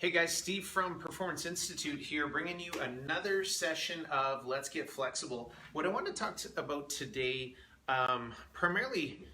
Hey guys, Steve from Performance Institute here, bringing you another session of Let's Get Flexible. What I want to talk about today, primarily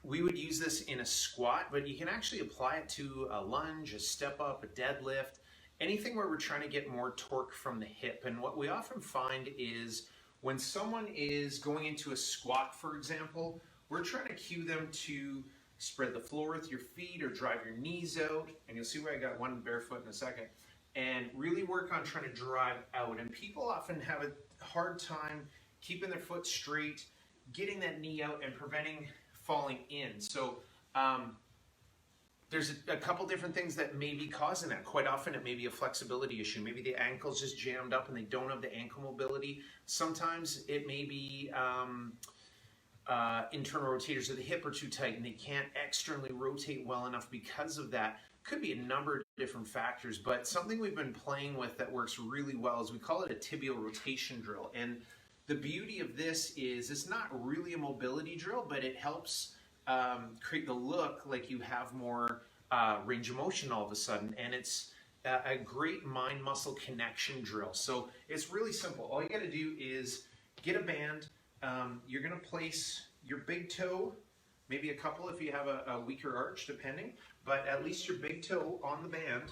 we would use this in a squat, but you can actually apply it to a lunge, a step up, a deadlift, anything where we're trying to get more torque from the hip. And what we often find is when someone is going into a squat, for example, we're trying to cue them to spread the floor with your feet or drive your knees out, and you'll see where I got one barefoot in a second, and really work on trying to drive out. And people often have a hard time keeping their foot straight, getting that knee out, and preventing falling in. So there's a couple different things that may be causing that. Quite often it may be a flexibility issue. Maybe the ankle's just jammed up and they don't have the ankle mobility. Sometimes it may be internal rotators of the hip are too tight and they can't externally rotate well enough because of that. Could be a number of different factors, but something we've been playing with that works really well is we call it a tibial rotation drill. And the beauty of this is it's not really a mobility drill, but it helps create the look like you have more range of motion all of a sudden. And it's a great mind-muscle connection drill. So it's really simple. All you got to do is get a band. You're going to place your big toe, maybe a couple if you have a weaker arch, depending, but at least your big toe on the band.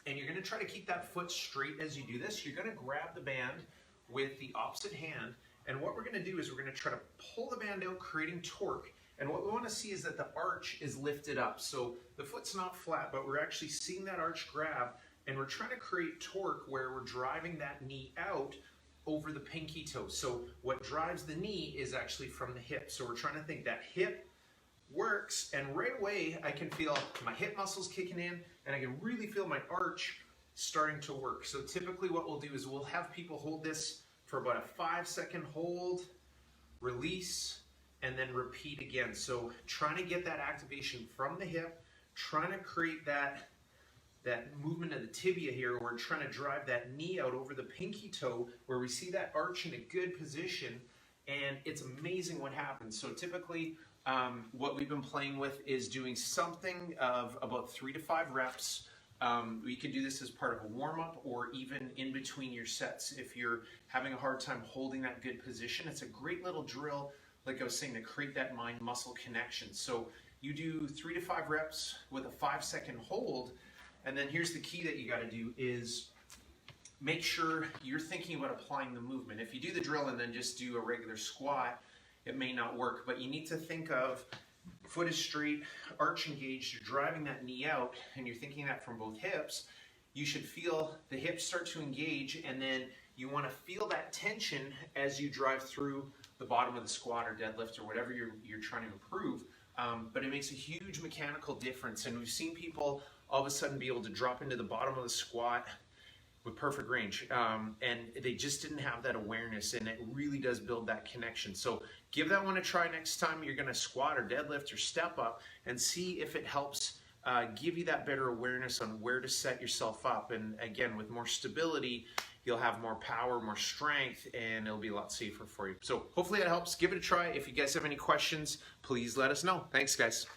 And you're going to try to keep that foot straight as you do this. You're going to grab the band with the opposite hand. And what we're going to do is we're going to try to pull the band out, creating torque. And what we want to see is that the arch is lifted up. So the foot's not flat, but we're actually seeing that arch grab. And we're trying to create torque where we're driving that knee out over the pinky toe. So what drives the knee is actually from the hip. So we're trying to think that hip works, and right away I can feel my hip muscles kicking in and I can really feel my arch starting to work. So typically what we'll do is we'll have people hold this for about a 5-second hold, release, and then repeat again. So trying to get that activation from the hip, trying to create that movement of the tibia here, where we're trying to drive that knee out over the pinky toe, where we see that arch in a good position, and it's amazing what happens. So typically what we've been playing with is doing something of about 3 to 5 reps. We could do this as part of a warm-up or even in between your sets if you're having a hard time holding that good position. It's a great little drill, like I was saying, to create that mind-muscle connection. So you do 3 to 5 reps with a 5-second hold. And then here's the key that you got to do is make sure you're thinking about applying the movement. If you do the drill and then just do a regular squat, it may not work, but you need to think of foot is straight, arch engaged, you're driving that knee out, and you're thinking that from both hips. You should feel the hips start to engage, and then you want to feel that tension as you drive through the bottom of the squat or deadlift or whatever you're trying to improve. But it makes a huge mechanical difference, and we've seen people all of a sudden be able to drop into the bottom of the squat with perfect range, and they just didn't have that awareness, and it really does build that connection. So give that one a try next time you're going to squat or deadlift or step up, and see if it helps give you that better awareness on where to set yourself up. And again, with more stability, you'll have more power, more strength, and it'll be a lot safer for you. So hopefully that helps. Give it a try. If you guys have any questions, please let us know. Thanks, guys.